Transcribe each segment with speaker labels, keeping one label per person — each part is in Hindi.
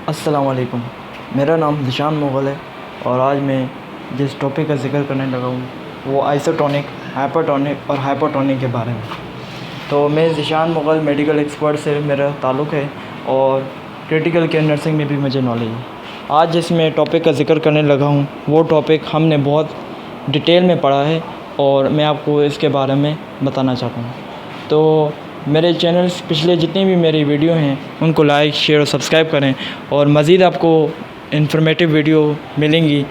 Speaker 1: अस्सलामुअलैकुम। मेरा नाम ज़ीशान मुग़ल है और आज मैं जिस टॉपिक का ज़िक्र करने लगा हूँ वो आइसोटोनिक, हाइपरटोनिक और हाइपोटोनिक के बारे में। तो मैं ज़ीशान मुग़ल मेडिकल एक्सपर्ट से मेरा ताल्लुक़ है और क्रिटिकल केयर नर्सिंग में भी मुझे नॉलेज है। आज जिस मैं टॉपिक का ज़िक्र करने लगा हूँ वो टॉपिक हमने बहुत डिटेल में पढ़ा है और मैं आपको इसके बारे में बताना चाहता हूँ। तो मेरे चैनल्स पिछले जितनी भी मेरी वीडियो हैं उनको लाइक, शेयर और सब्सक्राइब करें और मज़ीद आपको इन्फॉर्मेटिव वीडियो मिलेंगी।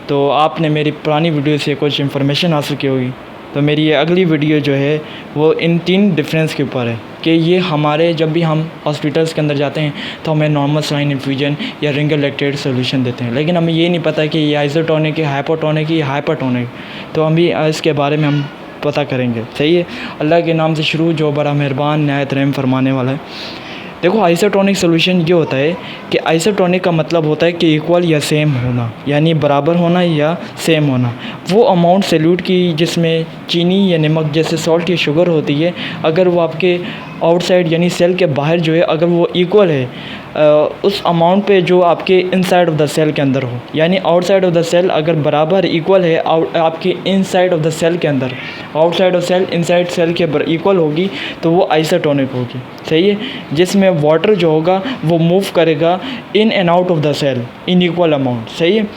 Speaker 1: तो आपने मेरी पुरानी वीडियो से कुछ इन्फॉर्मेशन हासिल की होगी, तो मेरी ये अगली वीडियो जो है वो इन 3 डिफरेंस के ऊपर है कि ये हमारे जब भी हम हॉस्पिटल्स के अंदर जाते हैं तो हमें नॉर्मल सलाइन इन्फ्यूजन या रिंगर लैक्टेट सोल्यूशन देते हैं, लेकिन हमें ये नहीं पता कि ये आइसोटोनिक है, हाइपोटोनिक है या हाइपरटोनिक। तो हम भी इसके बारे में हम पता करेंगे। सही है। अल्लाह के नाम से शुरू जो बड़ा मेहरबान नहायत रहम फरमाने वाला है। देखो, आइसोटोनिक सोल्यूशन ये होता है कि आइसोटोनिक का मतलब होता है कि इक्वल या सेम होना, यानी बराबर होना या सेम होना। वो अमाउंट सॉल्यूट की जिसमें चीनी या नमक जैसे सॉल्ट या शुगर होती है, अगर वो आपके आउटसाइड यानी सेल के बाहर जो है अगर वो इक्वल है उस अमाउंट पे जो आपके इनसाइड ऑफ द सेल के अंदर हो, यानी आउटसाइड ऑफ द सेल अगर बराबर इक्वल है आपके इनसाइड ऑफ द सेल के अंदर, outside of cell inside cell के इक्वल होगी तो वो आइसोटोनिक होगी। सही है। जिसमें वाटर जो होगा वो मूव करेगा in and out of the cell in equal amount. सही है।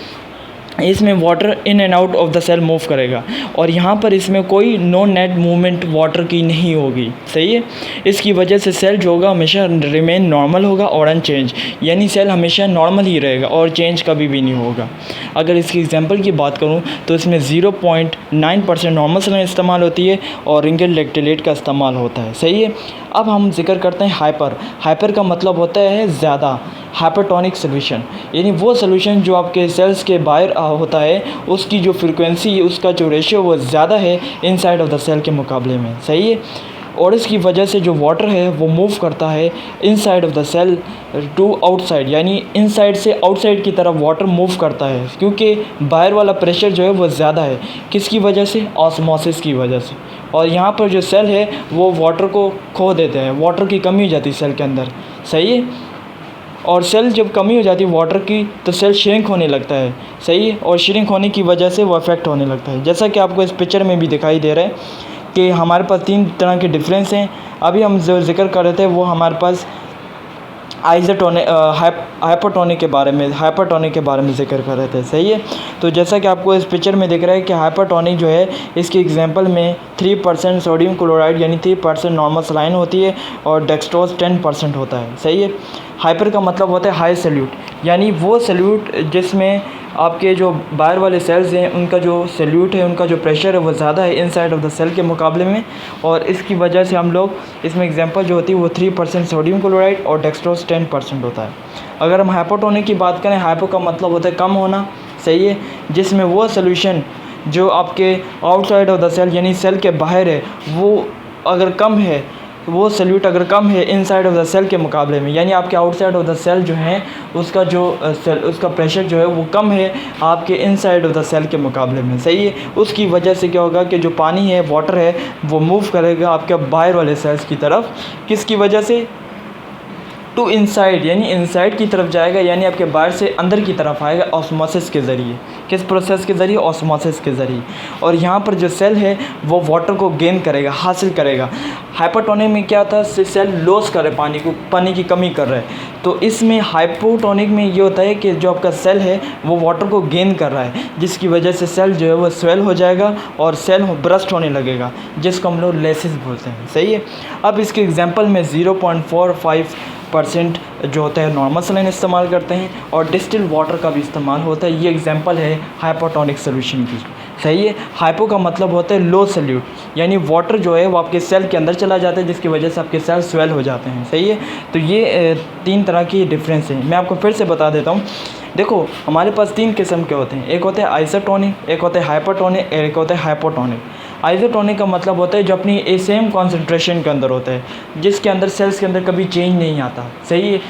Speaker 1: इसमें water in and out of the cell move करेगा और यहाँ पर इसमें कोई नो नेट मूवमेंट वाटर की नहीं होगी। सही है। इसकी वजह से सेल जो होगा हमेशा रिमेन नॉर्मल होगा और अनचेंज, यानी सेल हमेशा नॉर्मल ही रहेगा और चेंज कभी भी नहीं होगा। अगर इसकी एग्जांपल की बात करूँ तो इसमें 0.9% नॉर्मल सेल इस्तेमाल होती है और रिंगर लैक्टेट का इस्तेमाल होता है। सही है। अब हम जिक्र करते हैं हाइपर का मतलब होता है ज़्यादा। हाइपरटोनिक सोल्यूशन यानी वो सोल्यूशन जो आपके सेल्स के बाहर होता है उसकी जो फ्रीक्वेंसी है, उसका जो रेशियो वो ज़्यादा है इनसाइड ऑफ द सेल के मुकाबले में। सही है। और इसकी वजह से जो वाटर है वो मूव करता है inside of the cell to outside, यानी इनसाइड से आउटसाइड की तरफ वाटर मूव करता है, क्योंकि बाहर वाला प्रेशर जो है वो ज़्यादा है। किसकी वजह से? ऑस्मोसिस की वजह से। और यहाँ पर जो सेल है वो वाटर को खो देते हैं, वाटर की कमी हो जाती है सेल के अंदर। सही है। और सेल जब कमी हो जाती है वाटर की तो सेल श्रिंक होने लगता है। सही है। और श्रिंक होने की वजह से वो अफेक्ट होने लगता है, जैसा कि आपको इस पिक्चर में भी दिखाई दे रहा है कि हमारे पास 3 तरह के डिफरेंस हैं। अभी हम जो जिक्र कर रहे थे वो हमारे पास आइसोटोनिक हाइपोटोनिक के बारे में, हाइपरटोनिक के बारे में जिक्र कर रहे थे। सही है। तो जैसा कि आपको इस पिक्चर में दिख रहा है कि हाइपरटोनिक जो है इसकी एग्जांपल में 3% सोडियम क्लोराइड यानी 3% नॉर्मल सलाइन होती है और डेक्सट्रोज 10% होता है। सही है। हाइपर का मतलब होता है हाई सॉल्यूट, यानी वो सॉल्यूट जिसमें आपके जो बाहर वाले सेल्स हैं उनका जो सॉल्यूट है, उनका जो प्रेशर है वो ज़्यादा है इनसाइड ऑफ द सेल के मुकाबले में, और इसकी वजह से हम लोग इसमें एग्जांपल जो होती है वो 3% सोडियम क्लोराइड और डेक्सट्रोज 10% होता है। अगर हम हाइपोटोनिक की बात करें, हाइपो का मतलब होता है कम होना। सही है। जिसमें वो सोल्यूशन जो आपके आउटसाइड ऑफ द सेल यानी सेल के बाहर है वो अगर कम है, वो सॉल्यूट अगर कम है इनसाइड ऑफ द सेल के मुकाबले में, यानी आपके आउटसाइड ऑफ द सेल जो है उसका जो सेल उसका प्रेशर जो है वो कम है आपके इनसाइड ऑफ द सेल के मुकाबले में। सही है। उसकी वजह से क्या होगा कि जो पानी है, वाटर है, वो मूव करेगा आपके बाहर वाले सेल्स की तरफ। किसकी वजह से? टू इनसाइड, यानी इनसाइड की तरफ जाएगा, यानी आपके बाहर से अंदर की तरफ आएगा ऑस्मोसिस के ज़रिए। किस प्रोसेस के ज़रिए? ऑस्मोसिस के ज़रिए। और यहाँ पर जो सेल है वो वाटर को गेन करेगा, हासिल करेगा। हाइपरटोनिक में क्या था? सेल लॉस कर रहा है, पानी की कमी कर रहा है। तो इसमें हाइपोटोनिक में ये होता है कि जो आपका सेल है वो वाटर को गेन कर रहा है, जिसकी वजह से सेल जो है वो स्वेल हो जाएगा और सेल ब्रस्ट होने लगेगा, जिसको हम लोग लेसिस बोलते हैं। सही है। अब इसके एग्जांपल में 0.45% जो होता है नॉर्मल सलाइन इस्तेमाल करते हैं और डिस्टिल वाटर का भी इस्तेमाल होता है। ये एग्जांपल है हाइपोटोनिक सोल्यूशन की। सही है। हाइपो का मतलब होता है लो सॉल्यूट, यानी वाटर जो है वो आपके सेल के अंदर चला जाता है, जिसकी वजह से आपके सेल स्वेल हो जाते हैं। सही है। तो ये 3 तरह की डिफरेंस हैं। मैं आपको फिर से बता देता हूँ। देखो, हमारे पास 3 किस्म के होते हैं। एक होते हैं आइसोटोनिक, एक होता है हाइपरटोनिक, एक होता है हाइपोटोनिक। आइसोटोनिक का मतलब होता है जो अपनी सेम कॉन्सेंट्रेशन के अंदर होता है, जिसके अंदर सेल्स के अंदर कभी चेंज नहीं आता। सही है।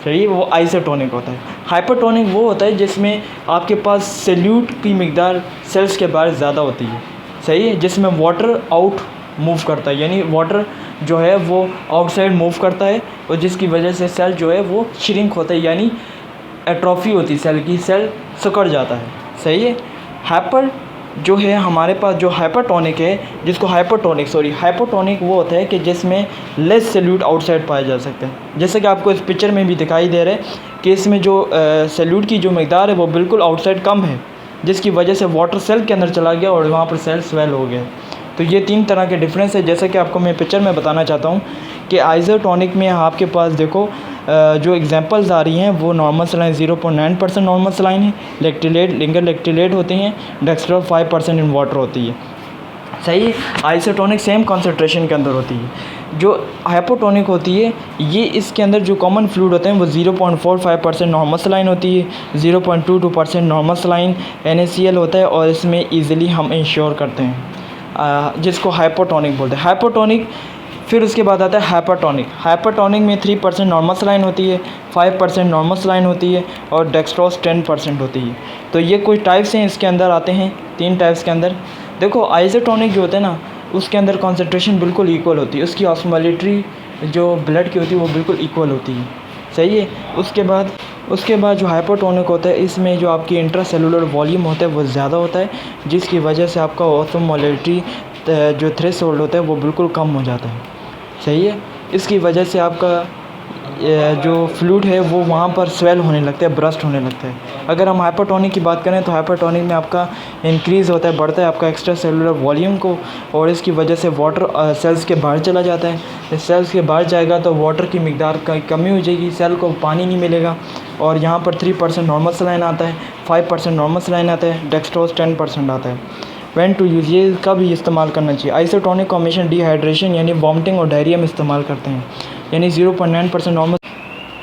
Speaker 1: सही, वो आइसोटोनिक होता है। हाइपरटोनिक वो होता है जिसमें आपके पास सॉल्यूट की मिकदार सेल्स के बाहर ज़्यादा होती है। सही है। जिसमें वाटर आउट मूव करता है, यानी वाटर जो है वो आउटसाइड मूव करता है और जिसकी वजह से सेल जो है वो श्रिंक होता है, यानी एट्रोफी होती है सेल की, सेल सिकुड़ जाता है। सही है। हाइपर जो है हमारे पास जो हाइपरटोनिक है, जिसको हाइपोटोनिक वो होता है कि जिसमें लेस सॉल्यूट आउटसाइड पाए जा सकते हैं। जैसे कि आपको इस पिक्चर में भी दिखाई दे रहा है कि इसमें जो सॉल्यूट की जो मकदार है वो बिल्कुल आउटसाइड कम है, जिसकी वजह से वाटर सेल के अंदर चला गया और वहाँ पर सेल स्वेल हो गया। तो ये 3 तरह के डिफरेंस है। जैसे कि आपको मैं पिक्चर में बताना चाहता हूँ कि आइसोटोनिक में आपके पास देखो जो एग्जांपल्स आ रही हैं वो नॉर्मल सलाइन 0.9% नॉर्मल सलाइन है, लेक्टिलेट लिंगर लेक्टिलेट होती हैं, डेक्सट्रोल 5% इन वाटर होती है। सही है। आइसोटोनिक सेम कॉन्सेंट्रेशन के अंदर होती है। जो हाइपोटोनिक होती है ये इसके अंदर जो कॉमन फ्लूइड होते हैं वो 0.45% नॉर्मल सलाइन होती है, 0.22% नॉर्मल सलाइन NaCl होता है और इसमें ईज़िली हम इंश्योर करते हैं, जिसको हाइपोटोनिक बोलते हैं। हाइपोटोनिक फिर उसके बाद आता है हाइपरटोनिक में 3% नॉर्मल सलाइन होती है, 5% नॉर्मल सलाइन होती है और डेक्सट्रोज 10% होती है। तो ये कुछ टाइप्स हैं इसके अंदर आते हैं, 3 टाइप्स के अंदर। देखो आइसोटोनिक जो होता है ना उसके अंदर कॉन्सेंट्रेशन बिल्कुल इक्वल होती है, उसकी ऑस्मोलेटरी जो ब्लड की होती है वो बिल्कुल इक्वल होती है। सही है। उसके बाद जो हाइपोटोनिक होता है इसमें जो आपकी इंट्रासेलुलर वॉल्यूम होता है वो ज़्यादा होता है, जिसकी वजह से आपका ऑस्मोलेटरी जो थ्रेशोल्ड होता है वो बिल्कुल कम हो जाता है। सही है। इसकी वजह से आपका जो फ्लूइड है वो वहाँ पर स्वेल होने लगता है, ब्रस्ट होने लगता है। अगर हम हाइपरटोनिक की बात करें तो हाइपरटोनिक में आपका इंक्रीज़ होता है, बढ़ता है आपका एक्स्ट्रा सेलुलर वॉल्यूम को, और इसकी वजह से वाटर सेल्स के बाहर चला जाता है। सेल्स के बाहर जाएगा तो वाटर की मिकदार का कमी हो जाएगी, सेल को पानी नहीं मिलेगा और यहाँ पर 3% नॉर्मल सलाइन आता है, 5% नॉर्मल सलाइन आता है, डेक्सट्रोज 10% आता है। व्हेन टू यूज़, ये कब इस्तेमाल करना चाहिए। आइसोटोनिक को हमेशा डिहाइड्रेशन यानी वॉमिटिंग और डायरिया में इस्तेमाल करते हैं, यानी 0.9% नॉर्मल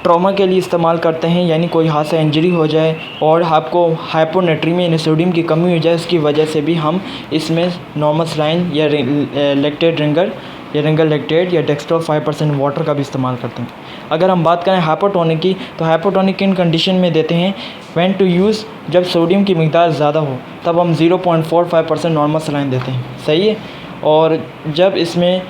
Speaker 1: ट्रॉमा के लिए इस्तेमाल करते हैं, यानी कोई हादसा इंजरी हो जाए और आपको हाइपोनेट्रीमिया यानी सोडियम की कमी हो जाए, उसकी वजह से भी हम इसमें नॉर्मल सलाइन या लैक्टेट रिंगर या रिंगर लैक्टेट या डेक्सट्रोल 5% वाटर का भी इस्तेमाल करते हैं। अगर हम बात करें हाइपोटोनिक की तो हाइपोटोनिक किन कंडीशन में देते हैं। व्हेन टू यूज़, जब सोडियम की मिकदार ज़्यादा हो तब हम 0.45% नॉर्मल सलाइन देते हैं। सही है। और जब इसमें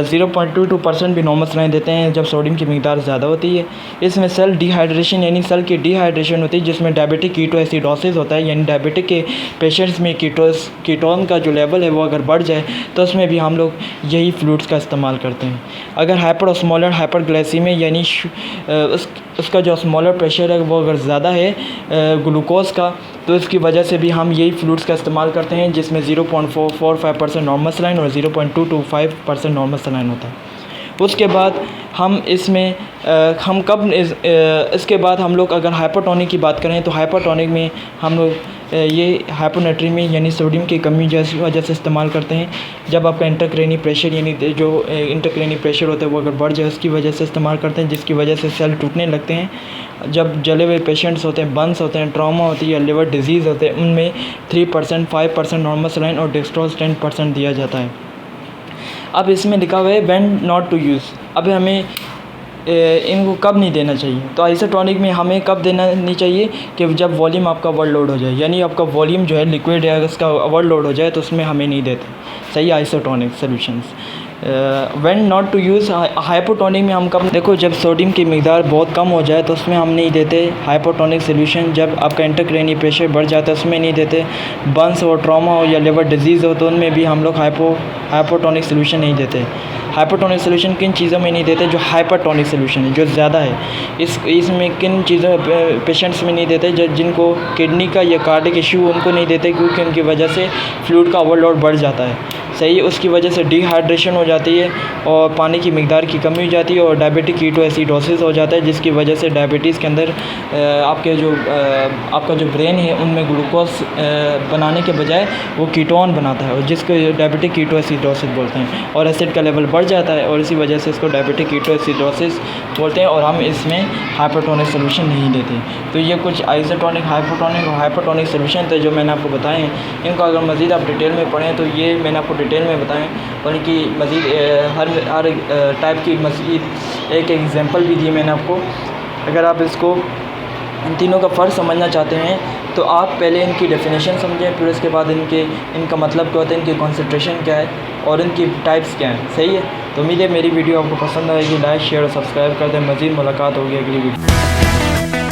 Speaker 1: 0.22% भी नॉर्मल सलाइन देते हैं जब सोडियम की मिकदार ज़्यादा होती है। इसमें सेल डिहाइड्रेशन यानी सेल की डिहाइड्रेशन होती है, जिसमें डायबिटिक कीटोएसिडोसिस होता है, यानी डायबिटिक के पेशेंट्स में कीटोन का जो लेवल है वो अगर बढ़ जाए तो उसमें भी हम लोग यही फ्लूइड्स का इस्तेमाल करते हैं। अगर हाइपरओस्मोलर हाइपरग्लाइसीमिया यानी उसका जो ऑस्मोलर प्रेशर है वो अगर ज़्यादा है ग्लूकोज का, तो इसकी वजह से भी हम यही फ्लूइड्स का इस्तेमाल करते हैं, जिसमें 0.445% नॉर्मल सलाइन और 0.225% नॉर्मल सलाइन होता है। उसके बाद हम इसमें हम कब इसके बाद हम लोग अगर हाइपोटोनिक की बात करें तो हाइपोटोनिक में हम लोग ये हाइपोनेट्रीमिया यानी सोडियम की कमी जैसी वजह से इस्तेमाल करते हैं। जब आपका इंटरक्रेनी प्रेशर यानी जो इंटरक्रेनी प्रेशर होता है वो अगर बढ़ जाए उसकी वजह से इस्तेमाल करते हैं, जिसकी वजह से सेल टूटने लगते हैं। जब जले हुए पेशेंट्स होते हैं, बर्न्स होते हैं, ट्रॉमा होती है या लिवर डिजीज़ होते हैं, उनमें 3%, 5% नॉर्मल सलाइन और डेक्सट्रोज 10% दिया जाता है। अब इसमें लिखा हुआ है व्हेन नॉट टू यूज़। अब हमें इनको कब नहीं देना चाहिए। तो आइसोटोनिक में हमें कब देना नहीं चाहिए कि जब वॉल्यूम आपका ओवरलोड हो जाए, यानी आपका वॉल्यूम जो है लिक्विड है उसका ओवरलोड हो जाए तो उसमें हमें नहीं देते। सही isotonic solutions. When not to use hypotonic में हम कब, देखो जब सोडियम की मिकदार बहुत कम हो जाए तो उसमें हम नहीं देते हाइपोटोनिक सोल्यूशन। जब आपका इंटरक्रेनी प्रेशर बढ़ जाता है उसमें नहीं देते। बर्न्स हो, ट्रॉमा हो या लिवर डिजीज़ हो तो उनमें भी हम लोग हाइपोटोनिक सोल्यूशन नहीं देते। हाइपोटोनिक सोल्यूशन किन चीज़ों में नहीं देते, जो हाइपरटोनिक सोल्यूशन है जो ज़्यादा है, इसमें किन चीज़ों पेशेंट्स में नहीं देते, जिनको किडनी का या कार्डिक इशू उनको नहीं देते, क्योंकि उनकी वजह से फ्लूइड का ओवरलोड बढ़ जाता है। सही है। उसकी वजह से डिहाइड्रेशन हो जाती है और पानी की मिकदार की कमी हो जाती है और डायबिटिक कीटोएसिडोसिस हो जाता है, जिसकी वजह से डायबिटीज़ के अंदर आपका जो ब्रेन है उनमें ग्लूकोज बनाने के बजाय वो कीटोन बनाता है और जिसको डायबिटिक कीटोएसिडोसिस बोलते हैं, और एसिड का लेवल बढ़ जाता है और इसी वजह से इसको डायबिटिक कीटोएसिडोसिस बोलते हैं और हम इसमें हाइपोटोनिक सोल्यूशन नहीं देते। तो ये कुछ आइसोटोनिक, हाइपोटोनिक और हाइपोटोनिक सोल्यूशन थे जो मैंने आपको बताए हैं। इनको अगर मज़ीद आप डिटेल में पढ़ें तो ये मैंने आपको डिटेल में बताएं, बल्कि मज़ीद हर टाइप की मज़ीद एक एग्जांपल भी दी मैंने आपको। अगर आप इसको इन तीनों का फ़र्क समझना चाहते हैं तो आप पहले इनकी डेफिनेशन समझें, फिर उसके बाद इनका मतलब क्या होता है, इनकी कॉन्सेंट्रेशन क्या है और इनकी टाइप्स क्या हैं। सही है। तो उम्मीद है मेरी वीडियो आपको पसंद आएगी। लाइक, शेयर और सब्सक्राइब कर दें। मज़ीद मुलाकात होगी अगली वीडियो।